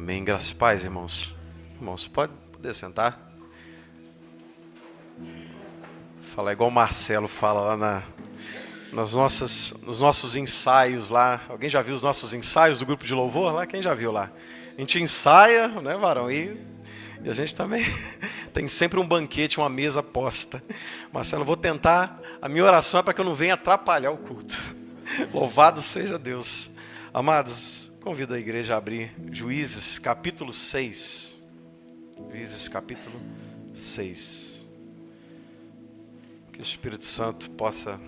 Amém. Graças e paz, irmãos. Irmãos, pode poder sentar. Falar igual o Marcelo fala lá nos nossos ensaios lá. Alguém já viu os nossos ensaios do grupo de louvor lá? Quem já viu lá? A gente ensaia, né, varão? E a gente também tem sempre um banquete, uma mesa posta. Marcelo, vou tentar. A minha oração é para que eu não venha atrapalhar o culto. Louvado seja Deus. Amados, convido a igreja a abrir Juízes capítulo 6. Juízes capítulo 6. Que o Espírito Santo possa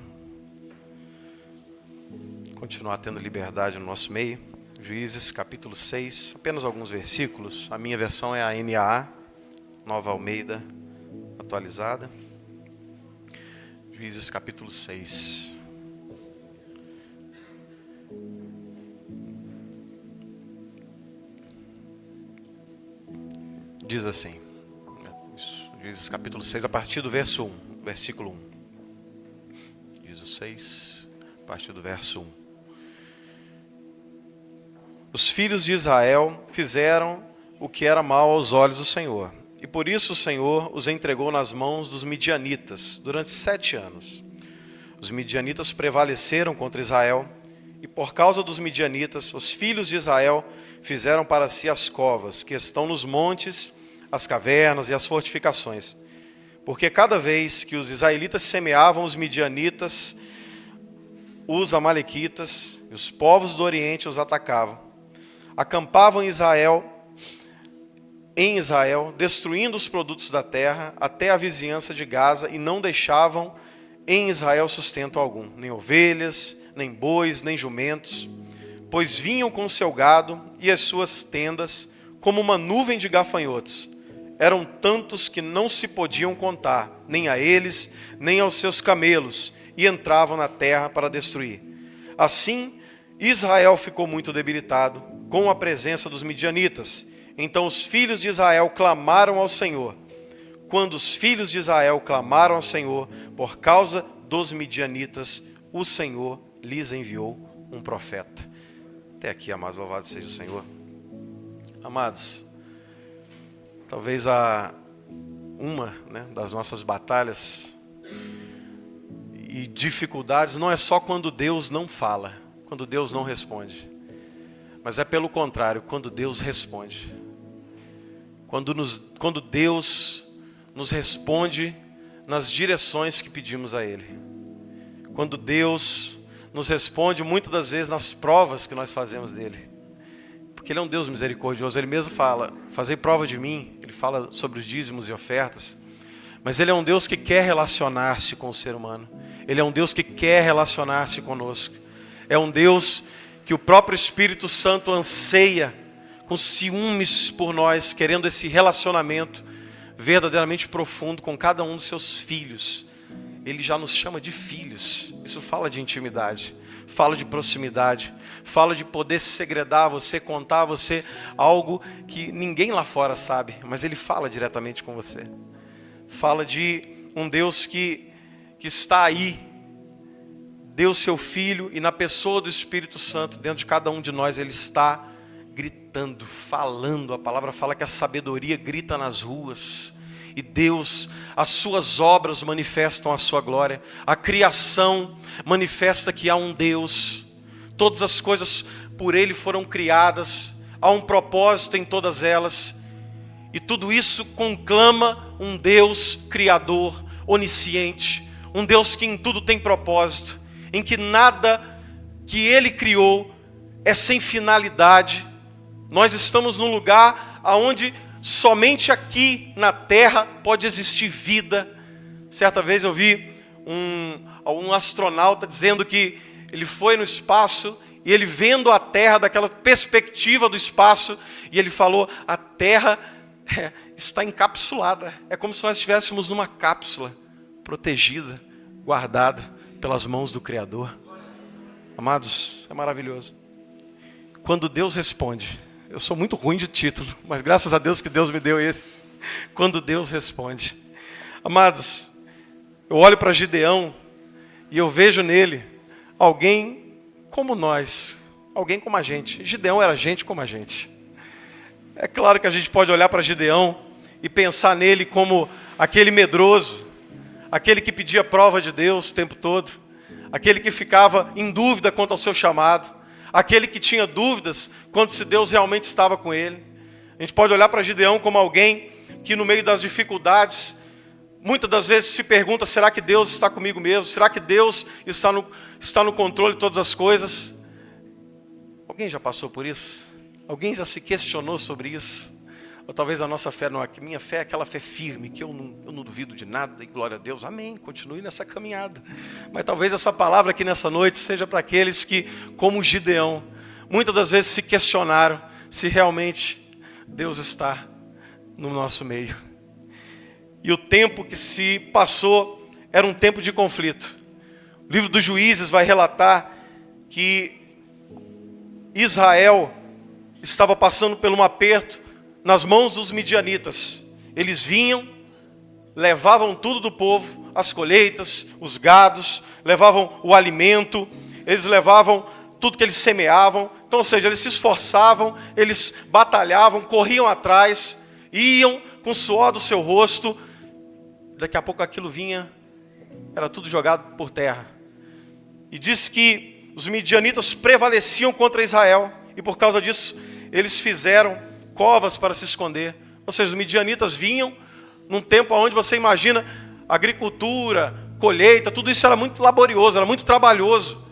continuar tendo liberdade no nosso meio. Juízes capítulo 6, apenas alguns versículos. A minha versão é a NAA, Nova Almeida atualizada. Juízes capítulo 6. Diz assim, Juízes capítulo 6, a partir do verso 1, versículo 1. Juízes 6, a partir do verso 1. Os filhos de Israel fizeram o que era mal aos olhos do Senhor, e por isso o Senhor os entregou nas mãos dos midianitas durante 7 anos. Os midianitas prevaleceram contra Israel, e por causa dos midianitas, os filhos de Israel fizeram para si as covas, que estão nos montes, as cavernas e as fortificações. Porque cada vez que os israelitas semeavam, os midianitas, os amalequitas e os povos do Oriente os atacavam. Acampavam em Israel, destruindo os produtos da terra até a vizinhança de Gaza, e não deixavam em Israel sustento algum, nem ovelhas, nem bois, nem jumentos, pois vinham com seu gado e as suas tendas como uma nuvem de gafanhotos. Eram tantos que não se podiam contar, nem a eles, nem aos seus camelos, e entravam na terra para destruir. Assim, Israel ficou muito debilitado com a presença dos midianitas. Então os filhos de Israel clamaram ao Senhor. Quando os filhos de Israel clamaram ao Senhor por causa dos midianitas, o Senhor lhes enviou um profeta. Até aqui, amados, louvado seja o Senhor. Amados, talvez uma das nossas batalhas e dificuldades não é só quando Deus não fala, quando Deus não responde, mas é pelo contrário, quando Deus responde. Quando Deus nos responde nas direções que pedimos a Ele. Quando Deus nos responde muitas das vezes nas provas que nós fazemos dEle. Porque Ele é um Deus misericordioso. Ele mesmo fala, fazei prova de mim. Ele fala sobre os dízimos e ofertas. Mas Ele é um Deus que quer relacionar-se com o ser humano. Ele é um Deus que quer relacionar-se conosco. É um Deus que o próprio Espírito Santo anseia com ciúmes por nós, querendo esse relacionamento verdadeiramente profundo com cada um dos seus filhos. Ele já nos chama de filhos. Isso fala de intimidade, fala de proximidade, fala de poder segredar a você, contar a você algo que ninguém lá fora sabe, mas Ele fala diretamente com você. Fala de um Deus que está aí, deu seu Filho, e na pessoa do Espírito Santo, dentro de cada um de nós, Ele está gritando, falando. A palavra fala que a sabedoria grita nas ruas. E Deus, as suas obras manifestam a sua glória. A criação manifesta que há um Deus. Todas as coisas por Ele foram criadas. Há um propósito em todas elas. E tudo isso conclama um Deus criador, onisciente. Um Deus que em tudo tem propósito. Em que nada que Ele criou é sem finalidade. Nós estamos num lugar onde somente aqui na terra pode existir vida. Certa vez eu vi um astronauta dizendo que ele foi no espaço e ele vendo a terra daquela perspectiva do espaço, e ele falou, a terra está encapsulada. É como se nós estivéssemos numa cápsula, protegida, guardada pelas mãos do Criador. Amados, é maravilhoso. Quando Deus responde, eu sou muito ruim de título, mas graças a Deus que Deus me deu esses. Quando Deus responde. Amados, eu olho para Gideão e eu vejo nele alguém como nós, alguém como a gente. Gideão era gente como a gente. É claro que a gente pode olhar para Gideão e pensar nele como aquele medroso, aquele que pedia prova de Deus o tempo todo, aquele que ficava em dúvida quanto ao seu chamado, aquele que tinha dúvidas quanto se Deus realmente estava com ele. A gente pode olhar para Gideão como alguém que no meio das dificuldades, muitas das vezes se pergunta, será que Deus está comigo mesmo? Será que Deus está no controle de todas as coisas? Alguém já passou por isso? Alguém já se questionou sobre isso? Ou talvez a nossa fé não é, minha fé é aquela fé firme, que eu não duvido de nada, e glória a Deus, amém, continue nessa caminhada. Mas talvez essa palavra aqui nessa noite seja para aqueles que, como Gideão, muitas das vezes se questionaram se realmente Deus está no nosso meio. E o tempo que se passou era um tempo de conflito. O livro dos Juízes vai relatar que Israel estava passando por um aperto nas mãos dos midianitas. Eles vinham, levavam tudo do povo, as colheitas, os gados, levavam o alimento, eles levavam tudo que eles semeavam. Então, ou seja, eles se esforçavam, eles batalhavam, corriam atrás, iam com o suor do seu rosto. Daqui a pouco aquilo vinha, era tudo jogado por terra. E diz que os midianitas prevaleciam contra Israel, e por causa disso, eles fizeram covas para se esconder. Ou seja, os midianitas vinham num tempo onde você imagina agricultura, colheita, tudo isso era muito laborioso, era muito trabalhoso.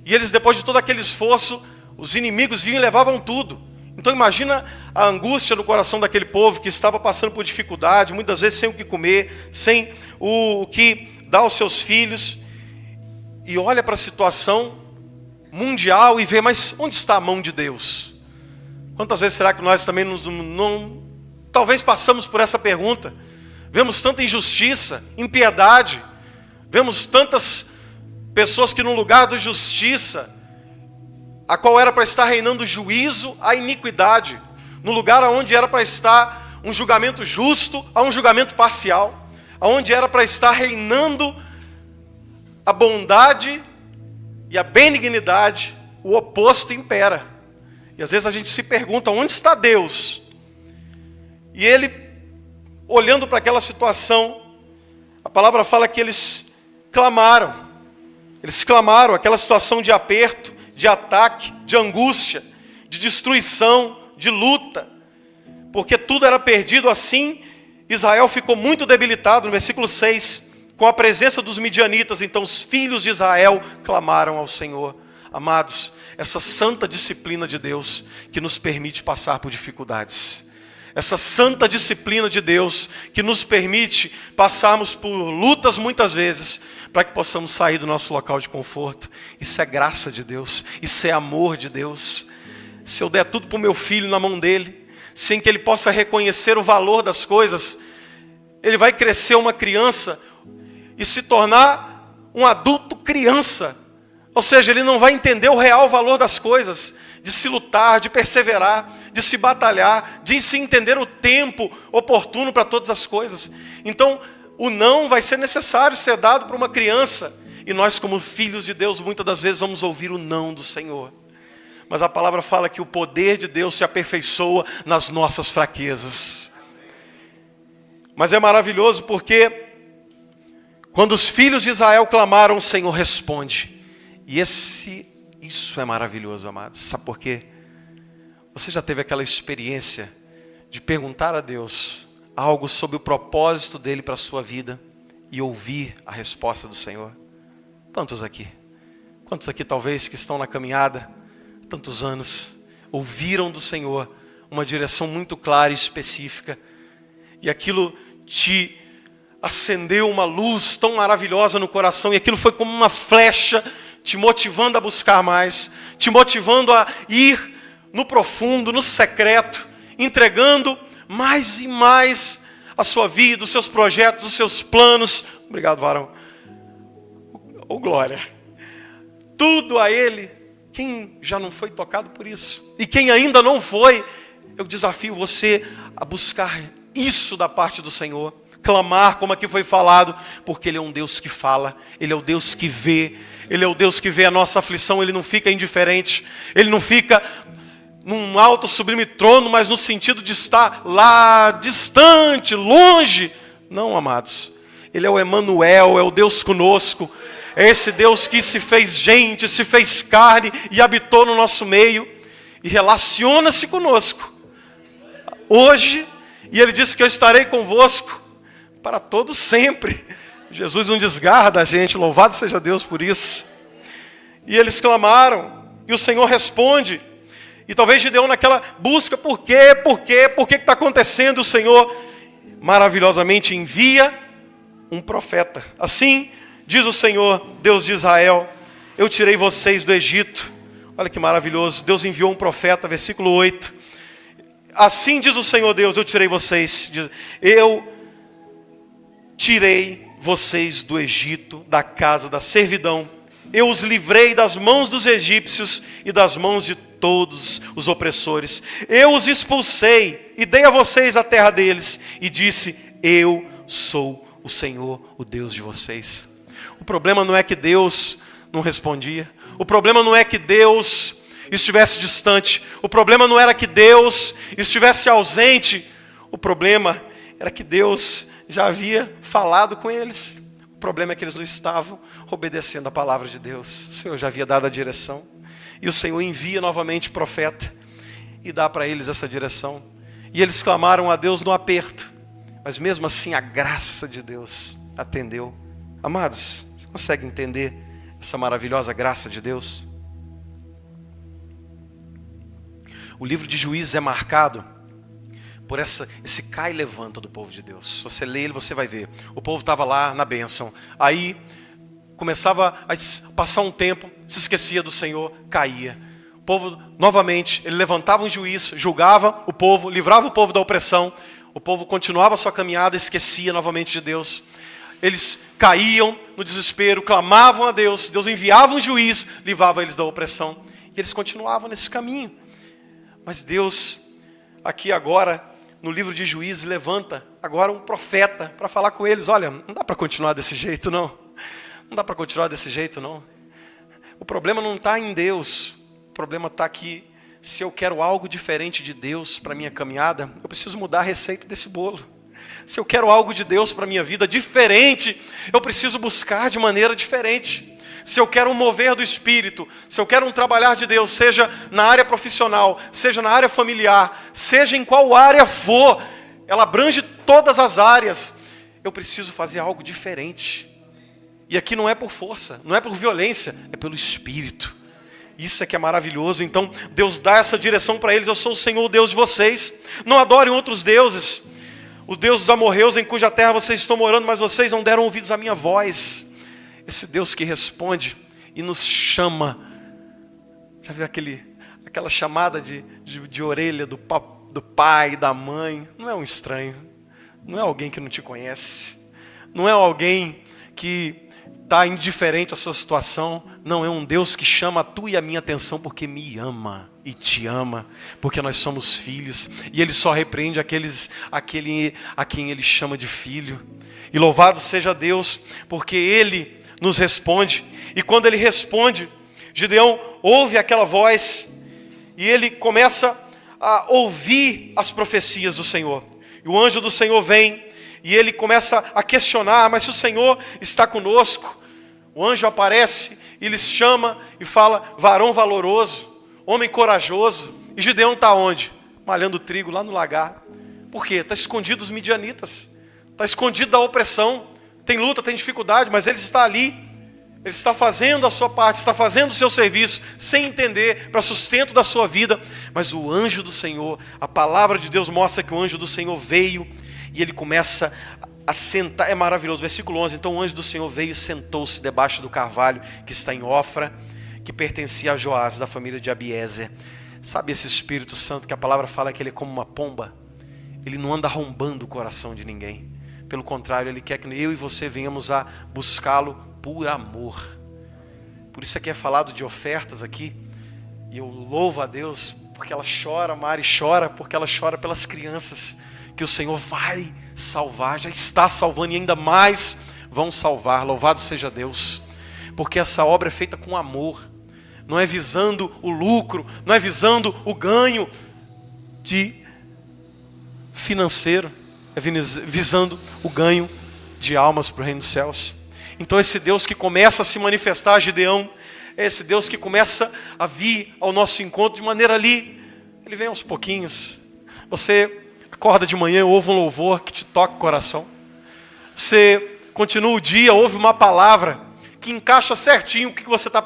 E eles, depois de todo aquele esforço, os inimigos vinham e levavam tudo. Então imagina a angústia no coração daquele povo que estava passando por dificuldade, muitas vezes sem o que comer, sem o que dar aos seus filhos. E olha para a situação mundial e vê, mas onde está a mão de Deus? Quantas vezes será que nós também talvez passamos por essa pergunta? Vemos tanta injustiça, impiedade, vemos tantas pessoas que no lugar da justiça, a qual era para estar reinando juízo, a iniquidade, no lugar onde era para estar um julgamento justo, a um julgamento parcial, onde era para estar reinando a bondade e a benignidade, o oposto impera. E às vezes a gente se pergunta, onde está Deus? E ele, olhando para aquela situação, a palavra fala que eles clamaram, aquela situação de aperto, de ataque, de angústia, de destruição, de luta, porque tudo era perdido. Assim, Israel ficou muito debilitado. No versículo 6, com a presença dos midianitas, então os filhos de Israel clamaram ao Senhor. Amados, essa santa disciplina de Deus que nos permite passar por dificuldades, essa santa disciplina de Deus que nos permite passarmos por lutas muitas vezes, para que possamos sair do nosso local de conforto. Isso é graça de Deus, isso é amor de Deus. Se eu der tudo para o meu filho na mão dele, sem que ele possa reconhecer o valor das coisas, ele vai crescer uma criança e se tornar um adulto criança. Ou seja, ele não vai entender o real valor das coisas, de se lutar, de perseverar, de se batalhar, de se entender o tempo oportuno para todas as coisas. Então, o não vai ser necessário ser dado para uma criança. E nós, como filhos de Deus, muitas das vezes vamos ouvir o não do Senhor. Mas a palavra fala que o poder de Deus se aperfeiçoa nas nossas fraquezas. Mas é maravilhoso porque quando os filhos de Israel clamaram, o Senhor responde. E isso é maravilhoso, amados. Sabe por quê? Você já teve aquela experiência de perguntar a Deus algo sobre o propósito dele para a sua vida e ouvir a resposta do Senhor? Quantos aqui? Quantos aqui talvez que estão na caminhada tantos anos, ouviram do Senhor uma direção muito clara e específica, e aquilo te acendeu uma luz tão maravilhosa no coração, e aquilo foi como uma flecha, te motivando a buscar mais, te motivando a ir no profundo, no secreto, entregando mais e mais a sua vida, os seus projetos, os seus planos. Obrigado, varão. Oh, glória. Tudo a Ele. Quem já não foi tocado por isso? E quem ainda não foi, eu desafio você a buscar isso da parte do Senhor. Clamar, como aqui foi falado, porque Ele é um Deus que fala, Ele é o Deus que vê, Ele é o Deus que vê a nossa aflição, Ele não fica indiferente, Ele não fica num alto sublime trono, mas no sentido de estar lá, distante, longe. Não, amados. Ele é o Emanuel, é o Deus conosco. É esse Deus que se fez gente, se fez carne e habitou no nosso meio. E relaciona-se conosco. Hoje, e Ele disse que eu estarei convosco para todo sempre. Jesus não desgarra da gente, louvado seja Deus por isso. E eles clamaram, e o Senhor responde. E talvez Gideão naquela busca, por que está acontecendo? O Senhor maravilhosamente envia um profeta. Assim diz o Senhor, Deus de Israel, eu tirei vocês do Egito. Olha que maravilhoso, Deus enviou um profeta, versículo 8. Assim diz o Senhor Deus, eu tirei vocês, eu tirei vocês do Egito, da casa da servidão. Eu os livrei das mãos dos egípcios e das mãos de todos os opressores. Eu os expulsei e dei a vocês a terra deles. E disse, eu sou o Senhor, o Deus de vocês. O problema não é que Deus não respondia. O problema não é que Deus estivesse distante. O problema não era que Deus estivesse ausente. O problema era que Deus já havia falado com eles. O problema é que eles não estavam obedecendo a palavra de Deus. O Senhor já havia dado a direção. E o Senhor envia novamente o profeta e dá para eles essa direção. E eles clamaram a Deus no aperto. Mas mesmo assim a graça de Deus atendeu. Amados, você consegue entender essa maravilhosa graça de Deus? O livro de Juízes é marcado por esse cai e levanta do povo de Deus. Se você lê ele, você vai ver. O povo estava lá na bênção. Aí começava a passar um tempo, se esquecia do Senhor, caía. O povo, novamente, ele levantava um juiz, julgava o povo, livrava o povo da opressão. O povo continuava a sua caminhada, esquecia novamente de Deus. Eles caíam no desespero, clamavam a Deus. Deus enviava um juiz, livrava eles da opressão. E eles continuavam nesse caminho. Mas Deus, aqui agora, no livro de Juízes, levanta agora um profeta para falar com eles. Olha, não dá para continuar desse jeito, não. Não dá para continuar desse jeito, não. O problema não está em Deus. O problema está que se eu quero algo diferente de Deus para a minha caminhada, eu preciso mudar a receita desse bolo. Se eu quero algo de Deus para a minha vida diferente, eu preciso buscar de maneira diferente. Se eu quero um mover do Espírito, se eu quero um trabalhar de Deus, seja na área profissional, seja na área familiar, seja em qual área for, ela abrange todas as áreas, eu preciso fazer algo diferente. E aqui não é por força, não é por violência, é pelo Espírito. Isso é que é maravilhoso. Então Deus dá essa direção para eles. Eu sou o Senhor, o Deus de vocês. Não adorem outros deuses. O Deus dos amorreus em cuja terra vocês estão morando, mas vocês não deram ouvidos à minha voz. Esse Deus que responde e nos chama. Já viu aquela chamada de orelha do pai, da mãe? Não é um estranho. Não é alguém que não te conhece. Não é alguém que está indiferente à sua situação. Não, é um Deus que chama a tua e a minha atenção porque me ama e te ama, porque nós somos filhos, e Ele só repreende a quem Ele chama de filho. E louvado seja Deus, porque Ele nos responde. E quando Ele responde, Gideão ouve aquela voz e ele começa a ouvir as profecias do Senhor. E o anjo do Senhor vem e ele começa a questionar, mas se o Senhor está conosco, o anjo aparece e lhes chama e fala, varão valoroso, homem corajoso. E Gideão está onde? Malhando trigo lá no lagar. Por quê? Está escondido dos midianitas, está escondido da opressão, tem luta, tem dificuldade, mas ele está ali, ele está fazendo a sua parte, está fazendo o seu serviço, sem entender, para sustento da sua vida. Mas o anjo do Senhor, a palavra de Deus mostra que o anjo do Senhor veio e ele começa a sentar, é maravilhoso, versículo 11, então o anjo do Senhor veio e sentou-se debaixo do carvalho que está em Ofra, que pertencia a Joás, da família de Abiezer. Sabe esse Espírito Santo que a palavra fala que ele é como uma pomba? Ele não anda arrombando o coração de ninguém. Pelo contrário, Ele quer que eu e você venhamos a buscá-lo por amor. Por isso aqui é falado de ofertas aqui. E eu louvo a Deus porque ela chora, Mari chora, porque ela chora pelas crianças que o Senhor vai salvar, já está salvando e ainda mais vão salvar. Louvado seja Deus. Porque essa obra é feita com amor. não é visando o lucro, não é visando o ganho financeiro, é visando o ganho de almas para o reino dos céus. Então esse Deus que começa a se manifestar a Gideão, é esse Deus que começa a vir ao nosso encontro de maneira ali, ele vem aos pouquinhos. Você acorda de manhã, ouve um louvor que te toca o coração. Você continua o dia, ouve uma palavra que encaixa certinho o que você está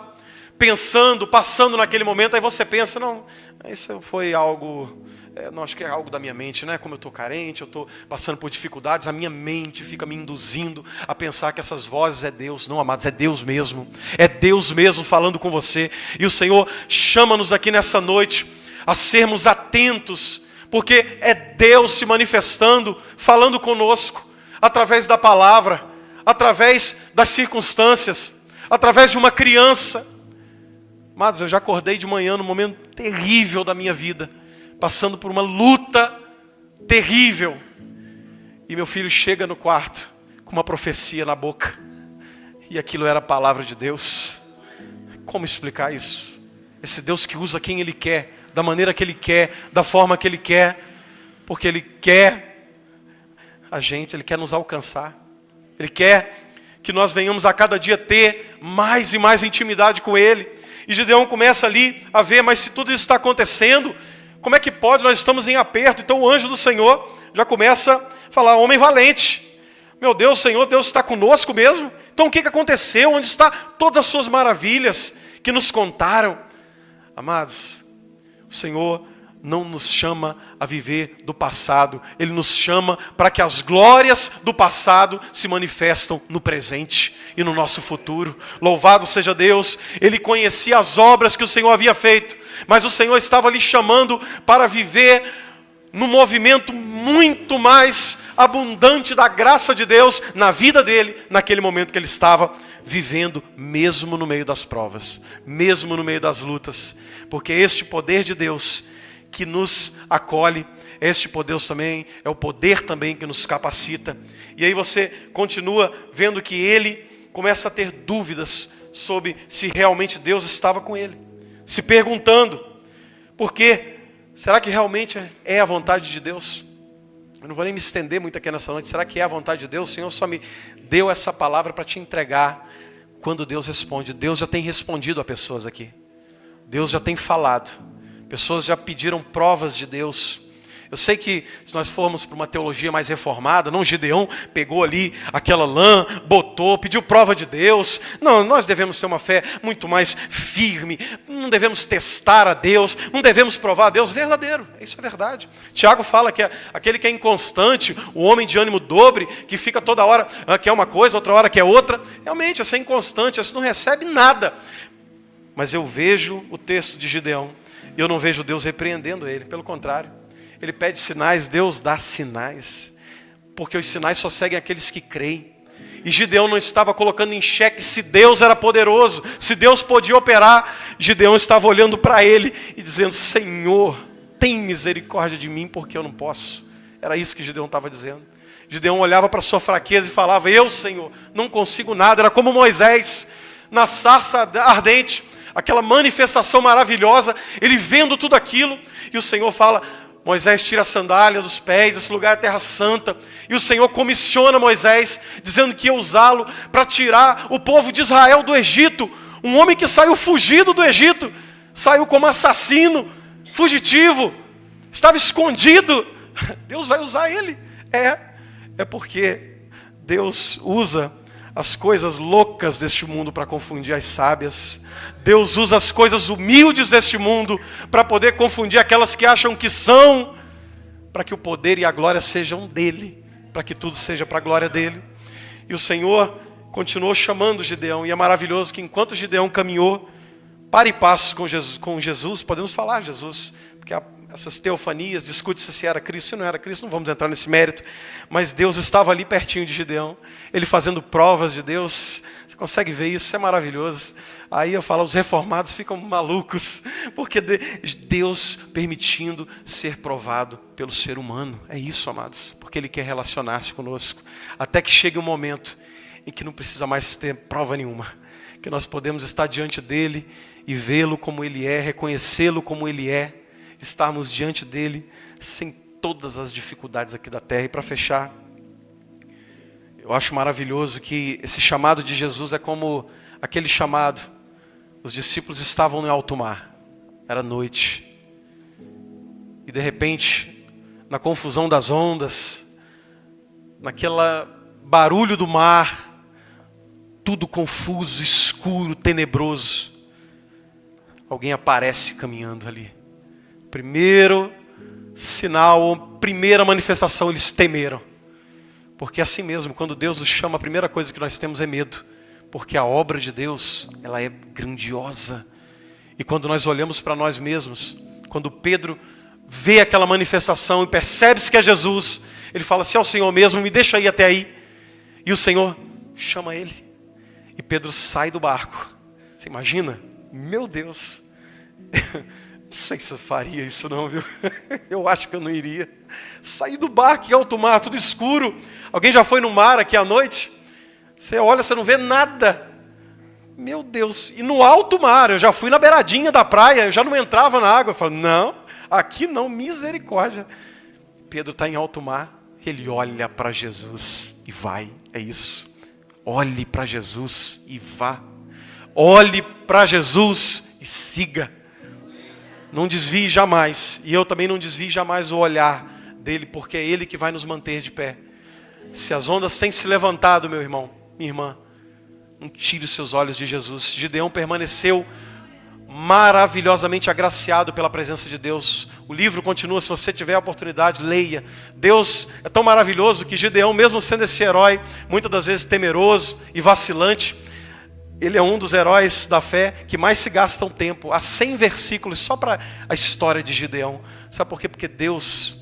pensando, passando naquele momento. Aí você pensa, não, isso foi algo, não, acho que é algo da minha mente, né? Como eu estou carente, eu estou passando por dificuldades, a minha mente fica me induzindo a pensar que essas vozes é Deus. Não, amados, é Deus mesmo. É Deus mesmo falando com você. E o Senhor chama-nos aqui nessa noite a sermos atentos, porque é Deus se manifestando, falando conosco, através da palavra, através das circunstâncias, através de uma criança. Amados, eu já acordei de manhã num momento terrível da minha vida, passando por uma luta terrível. E meu filho chega no quarto com uma profecia na boca. E aquilo era a palavra de Deus. Como explicar isso? Esse Deus que usa quem Ele quer, da maneira que Ele quer, da forma que Ele quer. Porque Ele quer a gente, Ele quer nos alcançar. Ele quer que nós venhamos a cada dia ter mais e mais intimidade com Ele. E Gideão começa ali a ver, mas se tudo isso está acontecendo, como é que pode? Nós estamos em aperto. Então o anjo do Senhor já começa a falar, homem valente. Meu Deus, Senhor, Deus está conosco mesmo? Então o que aconteceu? Onde estão todas as suas maravilhas que nos contaram? Amados, o Senhor não nos chama a viver do passado. Ele nos chama para que as glórias do passado se manifestam no presente e no nosso futuro. Louvado seja Deus. Ele conhecia as obras que o Senhor havia feito, mas o Senhor estava lhe chamando para viver num movimento muito mais abundante da graça de Deus na vida dele, naquele momento que ele estava vivendo, mesmo no meio das provas, mesmo no meio das lutas. Porque este poder de Deus que nos acolhe, este poder também é o poder também que nos capacita. E aí você continua vendo que ele começa a ter dúvidas sobre se realmente Deus estava com ele, se perguntando, por quê? Será que realmente é a vontade de Deus? Eu não vou nem me estender muito aqui nessa noite. Será que é a vontade de Deus? O Senhor só me deu essa palavra para te entregar. Quando Deus responde, Deus já tem respondido a pessoas aqui. Deus já tem falado. Pessoas já pediram provas de Deus. Eu sei que se nós formos para uma teologia mais reformada, não, Gideão pegou ali aquela lã, botou, pediu prova de Deus. Não, nós devemos ter uma fé muito mais firme. Não devemos testar a Deus, não devemos provar a Deus verdadeiro. Isso é verdade. Tiago fala que aquele que é inconstante, o homem de ânimo dobre, que fica toda hora, quer uma coisa, outra hora quer outra. Realmente, esse é inconstante, esse não recebe nada. Mas eu vejo o texto de Gideão, e eu não vejo Deus repreendendo ele, pelo contrário. Ele pede sinais, Deus dá sinais, porque os sinais só seguem aqueles que creem. E Gideão não estava colocando em xeque se Deus era poderoso, se Deus podia operar. Gideão estava olhando para ele e dizendo, Senhor, tem misericórdia de mim, porque eu não posso. Era isso que Gideão estava dizendo. Gideão olhava para a sua fraqueza e falava, eu, Senhor, não consigo nada. Era como Moisés, na sarça ardente, aquela manifestação maravilhosa, ele vendo tudo aquilo, e o Senhor fala, Moisés tira a sandália dos pés, esse lugar é terra santa, e o Senhor comissiona Moisés, dizendo que ia usá-lo para tirar o povo de Israel do Egito, um homem que saiu fugido do Egito, saiu como assassino, fugitivo, estava escondido. Deus vai usar ele. É porque Deus usa as coisas loucas deste mundo para confundir as sábias. Deus usa as coisas humildes deste mundo para poder confundir aquelas que acham que são, para que o poder e a glória sejam dele, para que tudo seja para a glória dele. E o Senhor continuou chamando Gideão, e é maravilhoso que enquanto Gideão caminhou para e passo com Jesus, podemos falar Jesus, porque essas teofanias, discute-se se era Cristo, se não era Cristo, não vamos entrar nesse mérito, mas Deus estava ali pertinho de Gideão, ele fazendo provas de Deus. Você consegue ver isso? Isso é maravilhoso. Aí eu falo, os reformados ficam malucos, porque Deus permitindo ser provado pelo ser humano. É isso, amados, porque Ele quer relacionar-se conosco, até que chegue um momento em que não precisa mais ter prova nenhuma, que nós podemos estar diante dEle e vê-lo como Ele é, reconhecê-lo como Ele é, estarmos diante dEle sem todas as dificuldades aqui da terra. E para fechar, eu acho maravilhoso que esse chamado de Jesus é como aquele chamado. Os discípulos estavam no alto mar, era noite, e de repente, na confusão das ondas, naquele barulho do mar, tudo confuso, escuro, tenebroso, alguém aparece caminhando ali. Primeiro sinal, primeira manifestação, eles temeram. Porque é assim mesmo, quando Deus nos chama, a primeira coisa que nós temos é medo. Porque a obra de Deus, ela é grandiosa. E quando nós olhamos para nós mesmos, quando Pedro vê aquela manifestação e percebe-se que é Jesus, ele fala, se é o Senhor mesmo, me deixa ir até aí. E o Senhor chama ele. E Pedro sai do barco. Você imagina? Meu Deus. Não sei se eu faria isso não, viu? Eu acho que eu não iria. Sair do barco em alto mar, tudo escuro. Alguém já foi no mar aqui à noite? Você olha, você não vê nada. Meu Deus. E no alto mar, eu já fui na beiradinha da praia, eu já não entrava na água. Eu falo, não, aqui não, misericórdia. Pedro está em alto mar, ele olha para Jesus e vai, é isso. Olhe para Jesus e vá. Olhe para Jesus e siga. Não desvie jamais. E eu também não desvie jamais o olhar dele, porque é Ele que vai nos manter de pé. Se as ondas têm se levantado, meu irmão, minha irmã, não tire os seus olhos de Jesus. Gideão permaneceu maravilhosamente agraciado pela presença de Deus. O livro continua, se você tiver a oportunidade, leia. Deus é tão maravilhoso que Gideão, mesmo sendo esse herói, muitas das vezes temeroso e vacilante, ele é um dos heróis da fé que mais se gastam tempo. Há 100 versículos só para a história de Gideão. Sabe por quê? Porque Deus,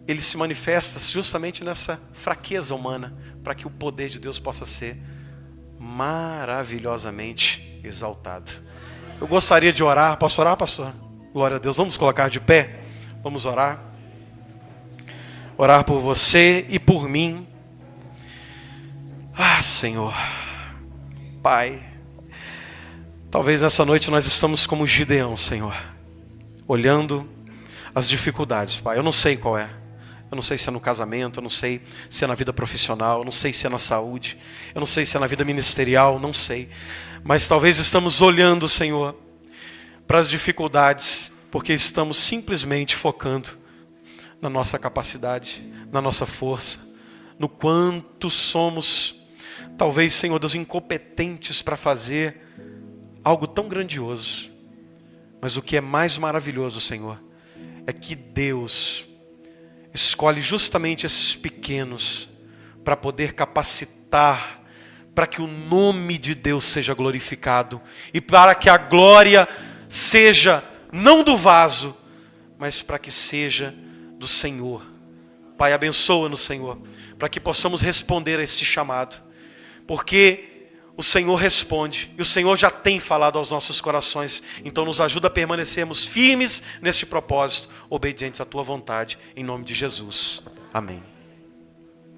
Ele se manifesta justamente nessa fraqueza humana, para que o poder de Deus possa ser maravilhosamente exaltado. Eu gostaria de orar. Posso orar, pastor? Glória a Deus. Vamos colocar de pé. Vamos orar. Orar por você e por mim. Ah, Senhor. Pai. Talvez nessa noite nós estamos como Gideão, Senhor. Olhando as dificuldades, Pai. Eu não sei qual é. Eu não sei se é no casamento, eu não sei se é na vida profissional, eu não sei se é na saúde, eu não sei se é na vida ministerial, não sei. Mas talvez estamos olhando, Senhor, para as dificuldades, porque estamos simplesmente focando na nossa capacidade, na nossa força, no quanto somos, talvez, Senhor Deus, incompetentes para fazer algo tão grandioso. Mas o que é mais maravilhoso, Senhor, é que Deus escolhe justamente esses pequenos para poder capacitar, para que o nome de Deus seja glorificado e para que a glória seja não do vaso, mas para que seja do Senhor. Pai, abençoa-nos, Senhor, para que possamos responder a este chamado, porque o Senhor responde, e o Senhor já tem falado aos nossos corações. Então nos ajuda a permanecermos firmes neste propósito, obedientes à Tua vontade, em nome de Jesus. Amém.